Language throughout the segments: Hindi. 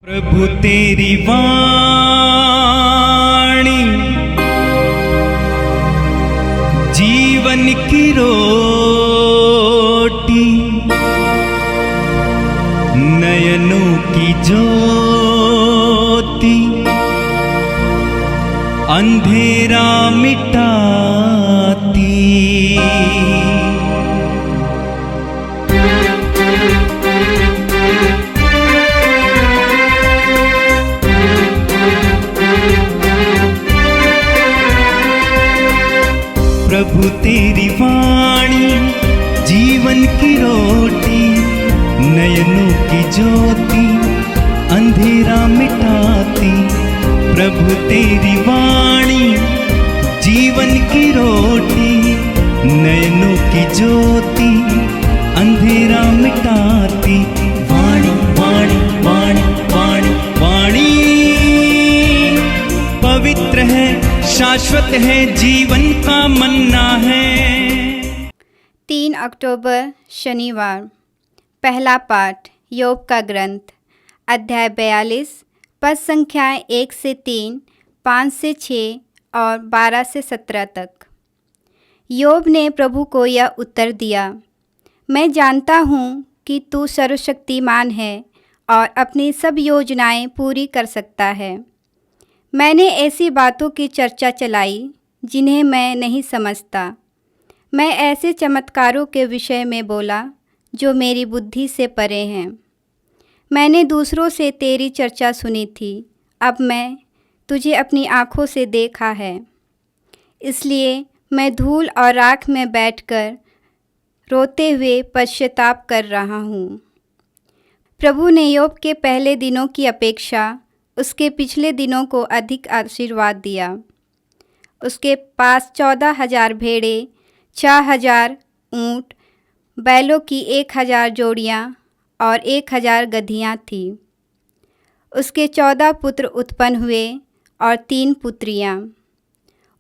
प्रभु तेरी वाणी जीवन की रोटी, नयनों की ज्योति, अंधेरा मिटाती। प्रभु तेरी वाणी जीवन की रोटी, नयनों की ज्योति, अंधेरा मिटाती। प्रभु तेरी वाणी जीवन की रोटी, नयनों की ज्योति, अंधेरा मिटाती। वाणी वाणी वाणी वाणी वाणी पवित्र है, शाश्वत है, जीवन का मन्ना है। 3 अक्टूबर शनिवार। पहला पाठ योग का ग्रंथ, अध्याय 42, पद संख्याएँ 1 से 3, 5 से 6 और 12 से 17 तक। योग ने प्रभु को यह उत्तर दिया, मैं जानता हूँ कि तू सर्वशक्तिमान है और अपनी सब योजनाएं पूरी कर सकता है। मैंने ऐसी बातों की चर्चा चलाई जिन्हें मैं नहीं समझता। मैं ऐसे चमत्कारों के विषय में बोला जो मेरी बुद्धि से परे हैं। मैंने दूसरों से तेरी चर्चा सुनी थी, अब मैं तुझे अपनी आँखों से देखा है। इसलिए मैं धूल और राख में बैठकर रोते हुए पश्चाताप कर रहा हूँ। प्रभु ने योग के पहले दिनों की अपेक्षा उसके पिछले दिनों को अधिक आशीर्वाद दिया। उसके पास 14,000 भेड़ें, 4,000 ऊँट, बैलों की 1,000 जोड़ियाँ और 1,000 गधियाँ थीं। उसके 14 पुत्र उत्पन्न हुए और 3 पुत्रियाँ।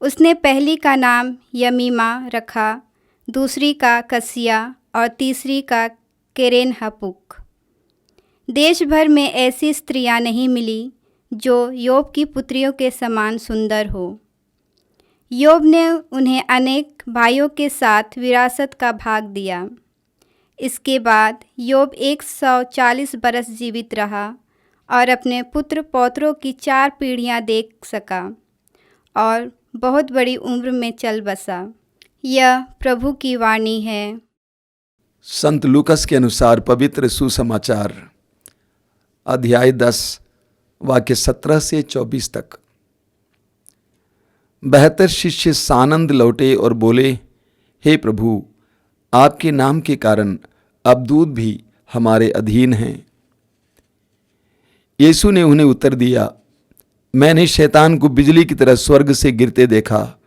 उसने पहली का नाम यमीमा रखा, दूसरी का कसिया और तीसरी का केरेन-हपुक। देश भर में ऐसी स्त्रियाँ नहीं मिली जो योब की पुत्रियों के समान सुंदर हो। योब ने उन्हें अनेक भाइयों के साथ विरासत का भाग दिया। इसके बाद योब 140 बरस जीवित रहा और अपने पुत्र पौत्रों की 4 पीढ़ियां देख सका और बहुत बड़ी उम्र में चल बसा। यह प्रभु की वाणी है। संत लूकस के अनुसार पवित्र सुसमाचार, अध्याय 10, वाक्य 17 से 24 तक। 72 शिष्य सानंद लौटे और बोले, हे प्रभु, आपके नाम के कारण अब दूत भी हमारे अधीन हैं। यीशु ने उन्हें उत्तर दिया, मैंने शैतान को बिजली की तरह स्वर्ग से गिरते देखा।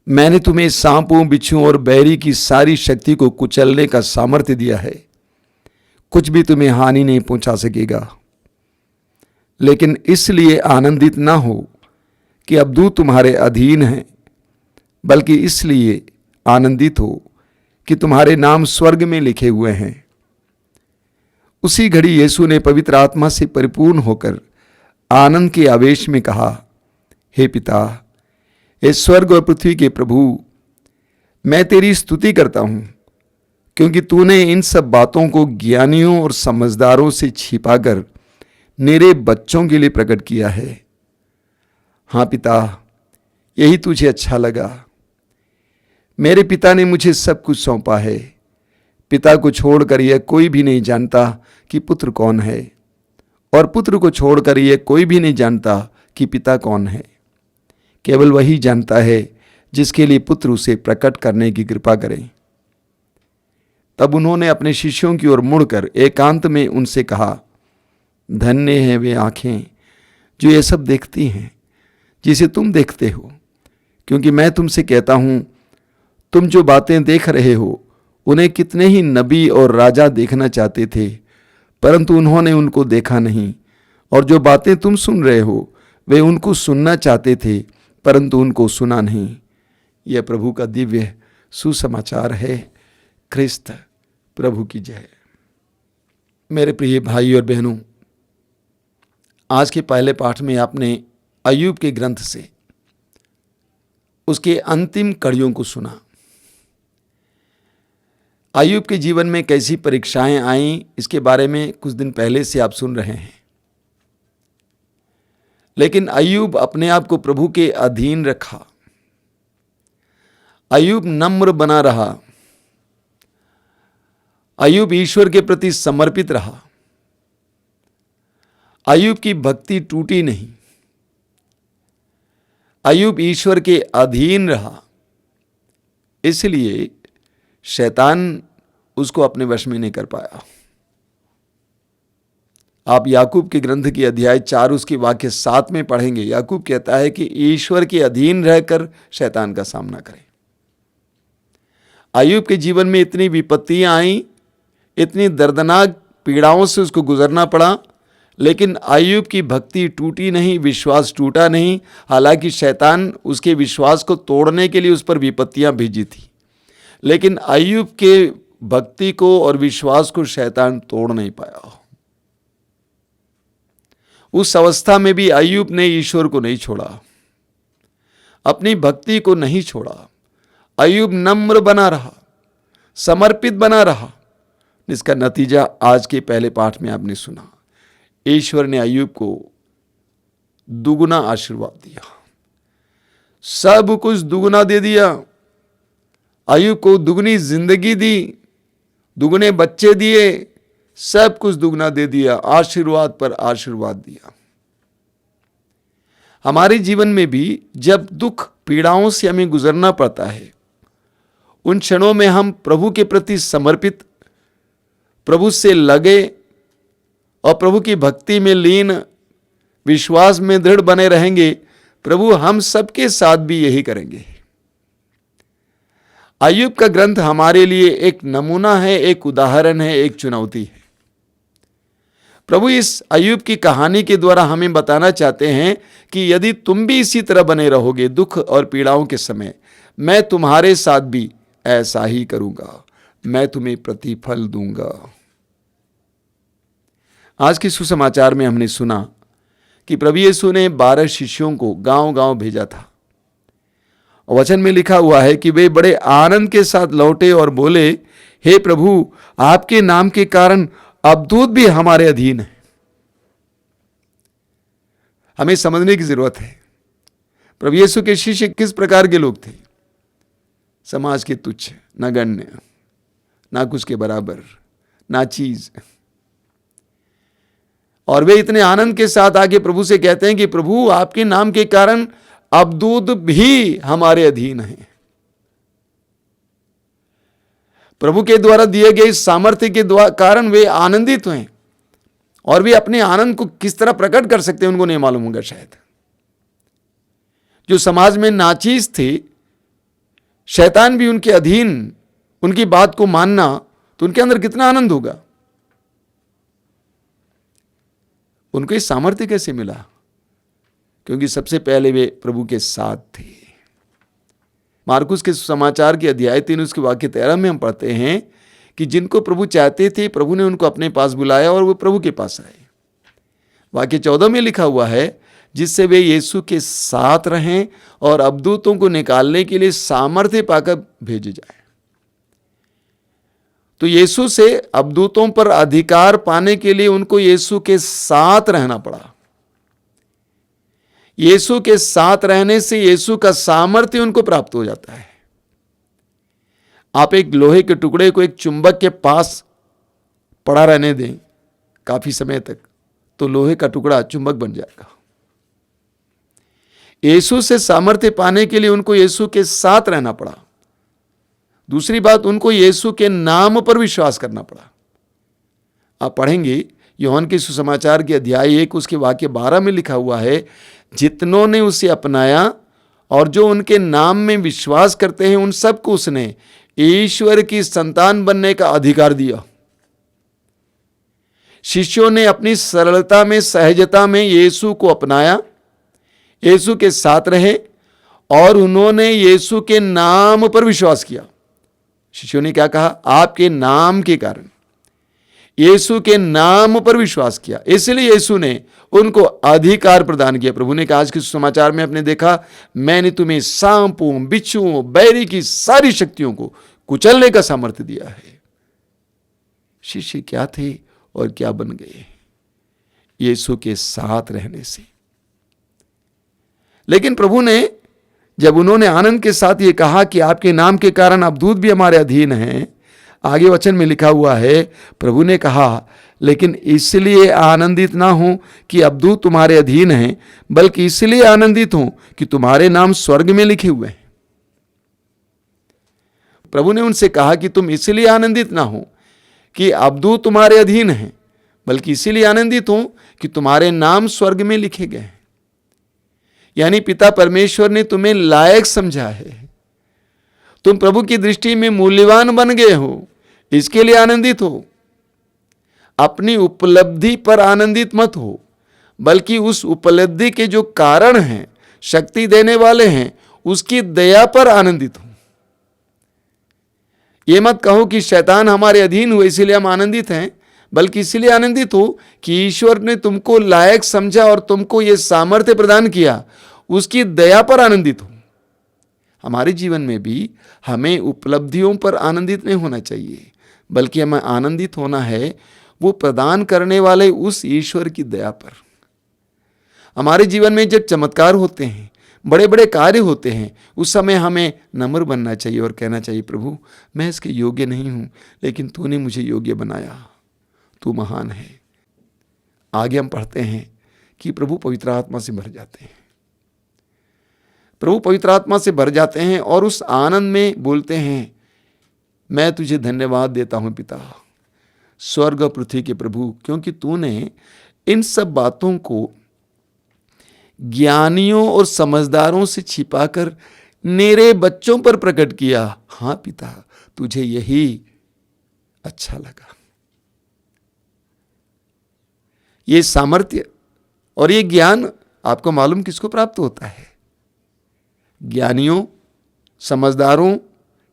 मैंने तुम्हें सांपों, बिच्छुओं और बैरी की सारी शक्ति को कुचलने का सामर्थ्य दिया है। कुछ भी तुम्हें हानि नहीं पहुंचा सकेगा। लेकिन इसलिए आनंदित ना हो कि अब दूत तुम्हारे अधीन हैं, बल्कि इसलिए आनंदित हो कि तुम्हारे नाम स्वर्ग में लिखे हुए हैं। उसी घड़ी यीशु ने पवित्र आत्मा से परिपूर्ण होकर आनंद के आवेश में कहा, हे पिता, हे स्वर्ग और पृथ्वी के प्रभु, मैं तेरी स्तुति करता हूं, क्योंकि तूने इन सब बातों को ज्ञानियों और समझदारों से छिपाकर मेरे बच्चों के लिए प्रकट किया है। हाँ पिता, यही तुझे अच्छा लगा। मेरे पिता ने मुझे सब कुछ सौंपा है। पिता को छोड़कर यह कोई भी नहीं जानता कि पुत्र कौन है, और पुत्र को छोड़कर यह कोई भी नहीं जानता कि पिता कौन है। केवल वही जानता है जिसके लिए पुत्र उसे प्रकट करने की कृपा करें। तब उन्होंने अपने शिष्यों की ओर मुड़कर एकांत में उनसे कहा, धन्य हैं वे आंखें जो ये सब देखती हैं जिसे तुम देखते हो, क्योंकि मैं तुमसे कहता हूं, तुम जो बातें देख रहे हो उन्हें कितने ही नबी और राजा देखना चाहते थे, परंतु उन्होंने उनको देखा नहीं, और जो बातें तुम सुन रहे हो वे उनको सुनना चाहते थे, परंतु उनको सुना नहीं। यह प्रभु का दिव्य सुसमाचार है। ख्रिस्त प्रभु की जय। मेरे प्रिय भाई और बहनों, आज के पहले पाठ में आपने अय्यूब के ग्रंथ से उसके अंतिम कड़ियों को सुना। अय्यूब के जीवन में कैसी परीक्षाएं आईं, इसके बारे में कुछ दिन पहले से आप सुन रहे हैं। लेकिन अय्यूब अपने आप को प्रभु के अधीन रखा। अय्यूब नम्र बना रहा। अय्यूब ईश्वर के प्रति समर्पित रहा। अय्यूब की भक्ति टूटी नहीं। अय्यूब ईश्वर के अधीन रहा। इसलिए शैतान उसको अपने वश में नहीं कर पाया। आप याकूब के ग्रंथ की अध्याय 4 उसके वाक्य 7 में पढ़ेंगे। याकूब कहता है कि ईश्वर के अधीन रहकर शैतान का सामना करें। अय्यूब के जीवन में इतनी विपत्तियां आई, इतनी दर्दनाक पीड़ाओं से उसको गुजरना पड़ा, लेकिन अय्यूब की भक्ति टूटी नहीं, विश्वास टूटा नहीं। हालांकि शैतान उसके विश्वास को तोड़ने के लिए उस पर विपत्तियां भेजी थी, लेकिन अय्यूब के भक्ति को और विश्वास को शैतान तोड़ नहीं पाया। उस अवस्था में भी अय्यूब ने ईश्वर को नहीं छोड़ा, अपनी भक्ति को नहीं छोड़ा। अय्यूब नम्र बना रहा, समर्पित बना रहा। इसका नतीजा आज के पहले पाठ में आपने सुना। ईश्वर ने अय्यूब को दुगुना आशीर्वाद दिया, सब कुछ दुगुना दे दिया। अय्यूब को दुगनी जिंदगी दी, दुगने बच्चे दिए, सब कुछ दुगना दे दिया, आशीर्वाद पर आशीर्वाद दिया। हमारे जीवन में भी जब दुख पीड़ाओं से हमें गुजरना पड़ता है, उन क्षणों में हम प्रभु के प्रति समर्पित, प्रभु से लगे और प्रभु की भक्ति में लीन, विश्वास में दृढ़ बने रहेंगे। प्रभु हम सबके साथ भी यही करेंगे। अय्यूब का ग्रंथ हमारे लिए एक नमूना है, एक उदाहरण है, एक चुनौती है। प्रभु इस अय्यूब की कहानी के द्वारा हमें बताना चाहते हैं कि यदि तुम भी इसी तरह बने रहोगे दुख और पीड़ाओं के समय, मैं तुम्हारे साथ भी ऐसा ही करूंगा, मैं तुम्हें प्रतिफल दूंगा। आज के सुसमाचार में हमने सुना कि प्रभु यीशु ने 12 शिष्यों को गांव-गांव भेजा था। वचन में लिखा हुआ है कि वे बड़े आनंद के साथ लौटे और बोले, हे प्रभु, आपके नाम के कारण अबदूत भी हमारे अधीन है। हमें समझने की जरूरत है प्रभु यीशु के शिष्य किस प्रकार के लोग थे। समाज के तुच्छ, नगण्य, ना कुछ के बराबर, ना चीज। और वे इतने आनंद के साथ आके प्रभु से कहते हैं कि प्रभु, आपके नाम के कारण अबदूत भी हमारे अधीन हैं। प्रभु के द्वारा दिए गए सामर्थ्य के कारण वे आनंदित हुए, और वे अपने आनंद को किस तरह प्रकट कर सकते हैं उनको नहीं मालूम होगा शायद। जो समाज में नाचीज थे, शैतान भी उनके अधीन, उनकी बात को मानना, तो उनके अंदर कितना आनंद होगा। उनको ये सामर्थ्य कैसे मिला? क्योंकि सबसे पहले वे प्रभु के साथ थे। मार्कुस के समाचार के अध्याय 3 उसके वाक्य 13 में हम पढ़ते हैं कि जिनको प्रभु चाहते थे, प्रभु ने उनको अपने पास बुलाया और वो प्रभु के पास आए। वाक्य 14 में लिखा हुआ है, जिससे वे यीशु के साथ रहें और अबदूतों को निकालने के लिए सामर्थ्य पाकर भेजे जाए। तो यीशु से अबदूतों पर अधिकार पाने के लिए उनको यीशु के साथ रहना पड़ा। यीशु के साथ रहने से यीशु का सामर्थ्य उनको प्राप्त हो जाता है। आप एक लोहे के टुकड़े को एक चुंबक के पास पड़ा रहने दें काफी समय तक, तो लोहे का टुकड़ा चुंबक बन जाएगा। यीशु से सामर्थ्य पाने के लिए उनको यीशु के साथ रहना पड़ा। दूसरी बात, उनको यीशु के नाम पर विश्वास करना पड़ा। आप पढ़ेंगे यूहन्ना के सुसमाचार के अध्याय 1 उसके वाक्य 12 में लिखा हुआ है, जितनों ने उसे अपनाया और जो उनके नाम में विश्वास करते हैं, उन सबको उसने ईश्वर की संतान बनने का अधिकार दिया। शिष्यों ने अपनी सरलता में, सहजता में यीशु को अपनाया, यीशु के साथ रहे और उन्होंने यीशु के नाम पर विश्वास किया। शिष्यों ने क्या कहा? आपके नाम के कारण, यीशु के नाम पर विश्वास किया, इसलिए यीशु ने उनको अधिकार प्रदान किया। प्रभु ने कहा आज के सुसमाचार में आपने देखा, मैंने तुम्हें सांपों, बिच्छुओं, बैरी की सारी शक्तियों को कुचलने का सामर्थ्य दिया है। शिष्य क्या थे और क्या बन गए? यीशु के साथ रहने से। लेकिन प्रभु ने जब उन्होंने आनंद के साथ ये कहा कि आपके नाम के कारण अबदूत भी हमारे अधीन हैं, आगे वचन में लिखा हुआ है, प्रभु ने कहा लेकिन इसलिए आनंदित ना हो कि अबदूत तुम्हारे अधीन हैं, बल्कि इसलिए आनंदित हो कि तुम्हारे नाम स्वर्ग में लिखे हुए हैं। प्रभु ने उनसे कहा कि तुम इसलिए आनंदित ना हो कि अबदूत तुम्हारे अधीन हैं, बल्कि इसीलिए आनंदित हो कि तुम्हारे नाम स्वर्ग में लिखे गए हैं। यानी पिता परमेश्वर ने तुम्हें लायक समझा है, तुम प्रभु की दृष्टि में मूल्यवान बन गए हो, इसके लिए आनंदित हो। अपनी उपलब्धि पर आनंदित मत हो, बल्कि उस उपलब्धि के जो कारण हैं, शक्ति देने वाले हैं, उसकी दया पर आनंदित हो। यह मत कहो कि शैतान हमारे अधीन हुए इसीलिए हम आनंदित हैं, बल्कि इसलिए आनंदित हो कि ईश्वर ने तुमको लायक समझा और तुमको यह सामर्थ्य प्रदान किया, उसकी दया पर आनंदित हो। हमारे जीवन में भी हमें उपलब्धियों पर आनंदित नहीं होना चाहिए, बल्कि हमें आनंदित होना है वो प्रदान करने वाले उस ईश्वर की दया पर। हमारे जीवन में जब चमत्कार होते हैं, बड़े बड़े कार्य होते हैं, उस समय हमें नम्र बनना चाहिए और कहना चाहिए प्रभु मैं इसके योग्य नहीं हूं, लेकिन तूने मुझे योग्य बनाया, तू महान है। आगे हम पढ़ते हैं कि प्रभु पवित्र आत्मा से भर जाते हैं। प्रभु पवित्र आत्मा से भर जाते हैं और उस आनंद में बोलते हैं मैं तुझे धन्यवाद देता हूं पिता, स्वर्ग पृथ्वी के प्रभु, क्योंकि तूने इन सब बातों को ज्ञानियों और समझदारों से छिपाकर मेरे बच्चों पर प्रकट किया। हां पिता, तुझे यही अच्छा लगा। ये सामर्थ्य और ये ज्ञान आपको मालूम किसको प्राप्त होता है? ज्ञानियों, समझदारों,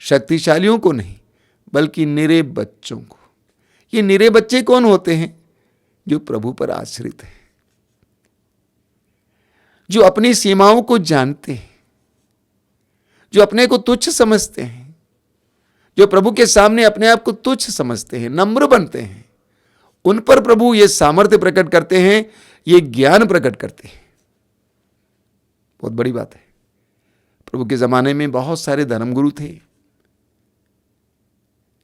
शक्तिशालियों को नहीं, बल्कि निरे बच्चों को। ये निरे बच्चे कौन होते हैं? जो प्रभु पर आश्रित हैं, जो अपनी सीमाओं को जानते हैं, जो अपने को तुच्छ समझते हैं, जो प्रभु के सामने अपने आप को तुच्छ समझते हैं, नम्र बनते हैं, उन पर प्रभु ये सामर्थ्य प्रकट करते हैं, ये ज्ञान प्रकट करते हैं। बहुत बड़ी बात है। प्रभु के जमाने में बहुत सारे धर्मगुरु थे,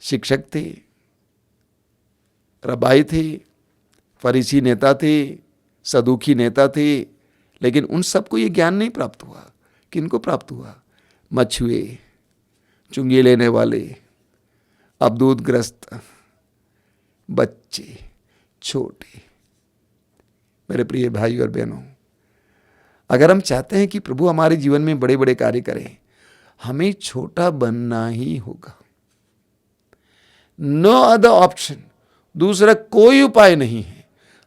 शिक्षक थे, रबाई थे, फरीसी नेता थे, सदूकी नेता थे, लेकिन उन सबको ये ज्ञान नहीं प्राप्त हुआ। किनको प्राप्त हुआ? मछुए, चुंगी लेने वाले, अबदूतग्रस्त बच्चे, छोटे। मेरे प्रिय भाई और बहनों, अगर हम चाहते हैं कि प्रभु हमारे जीवन में बड़े बड़े कार्य करें, हमें छोटा बनना ही होगा। नो अदर ऑप्शन, दूसरा कोई उपाय नहीं है।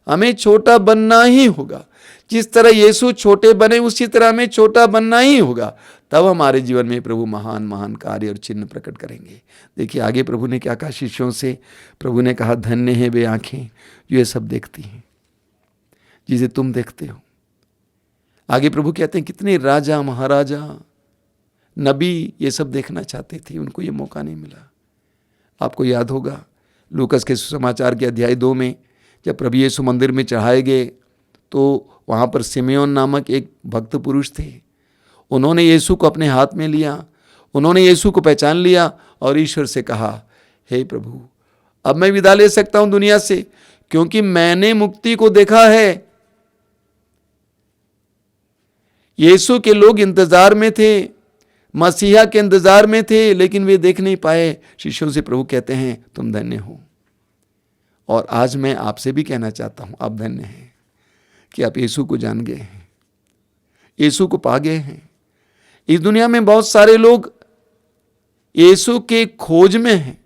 हमें छोटा बनना ही होगा। जिस तरह यीशु छोटे बने उसी तरह हमें छोटा बनना ही होगा, तब हमारे जीवन में प्रभु महान महान कार्य और चिन्ह प्रकट करेंगे। देखिए आगे प्रभु ने क्या कहा शिष्यों से। प्रभु ने कहा धन्य है वे आंखें जो ये सब देखती हैं, जिसे तुम देखते हो। आगे प्रभु कहते हैं कितने राजा, महाराजा, नबी ये सब देखना चाहते थे, उनको ये मौका नहीं मिला। आपको याद होगा लूकस के सुसमाचार के अध्याय 2 में जब प्रभु यीशु मंदिर में चढ़ाए गए तो वहाँ पर सिमेयोन नामक एक भक्त पुरुष थे। उन्होंने यीशु को अपने हाथ में लिया, उन्होंने यीशु को पहचान लिया और ईश्वर से कहा हे प्रभु, अब मैं विदा ले सकता हूँ दुनिया से, क्योंकि मैंने मुक्ति को देखा है। यीशु के लोग इंतजार में थे, मसीहा के इंतजार में थे, लेकिन वे देख नहीं पाए। शिष्यों से प्रभु कहते हैं तुम धन्य हो। और आज मैं आपसे भी कहना चाहता हूं आप धन्य हैं कि आप यीशु को जान गए हैं, यीशु को पा गए हैं। इस दुनिया में बहुत सारे लोग यीशु के खोज में हैं,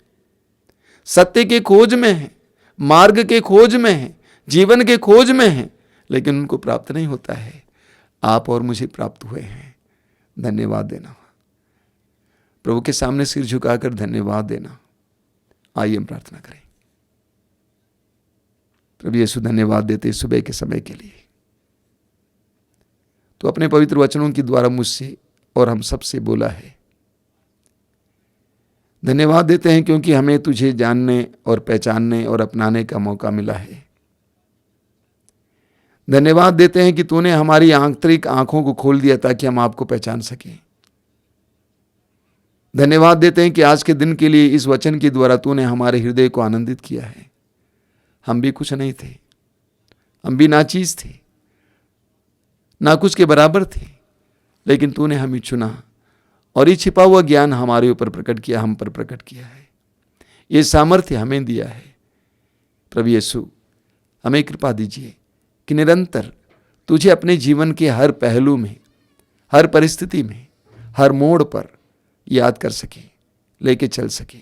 सत्य के खोज में हैं, मार्ग के खोज में हैं, जीवन के खोज में हैं, लेकिन उनको प्राप्त नहीं होता है। आप और मुझे प्राप्त हुए हैं। धन्यवाद देना, प्रभु के सामने सिर झुकाकर धन्यवाद देना। आइए हम प्रार्थना करें। प्रभु यीशु धन्यवाद देते सुबह के समय के लिए। तो अपने पवित्र वचनों के द्वारा मुझसे और हम सबसे बोला है। धन्यवाद देते हैं क्योंकि हमें तुझे जानने और पहचानने और अपनाने का मौका मिला है। धन्यवाद देते हैं कि तूने हमारी आंतरिक आंखों को खोल दिया ताकि हम आपको पहचान सकें। धन्यवाद देते हैं कि आज के दिन के लिए इस वचन के द्वारा तूने हमारे हृदय को आनंदित किया है। हम भी कुछ नहीं थे, हम भी नाचीज थे, ना कुछ के बराबर थे, लेकिन तूने हमें चुना और ये छिपा हुआ ज्ञान हमारे ऊपर प्रकट किया, हम पर प्रकट किया है। ये सामर्थ्य हमें दिया है। प्रभु यीशु हमें कृपा दीजिए कि निरंतर तुझे अपने जीवन के हर पहलू में, हर परिस्थिति में, हर मोड़ पर याद कर सके, लेके चल सके।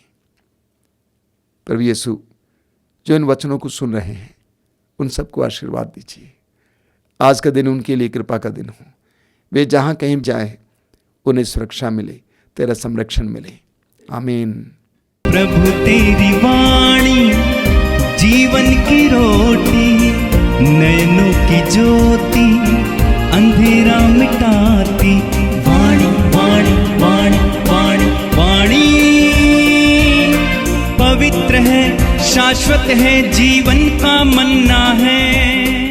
प्रभु यीशु जो इन वचनों को सुन रहे हैं उन सबको आशीर्वाद दीजिए। आज का दिन उनके लिए कृपा का दिन हो। वे जहाँ कहीं जाए उन्हें सुरक्षा मिले, तेरा संरक्षण मिले। आमीन। प्रभु तेरी वाणी जीवन की रोटी, नयनों की ज्योति अंधेरा मिटाती। वाणी वाणी वाणी वाणी वाणी पवित्र है, शाश्वत है, जीवन का मन्ना है।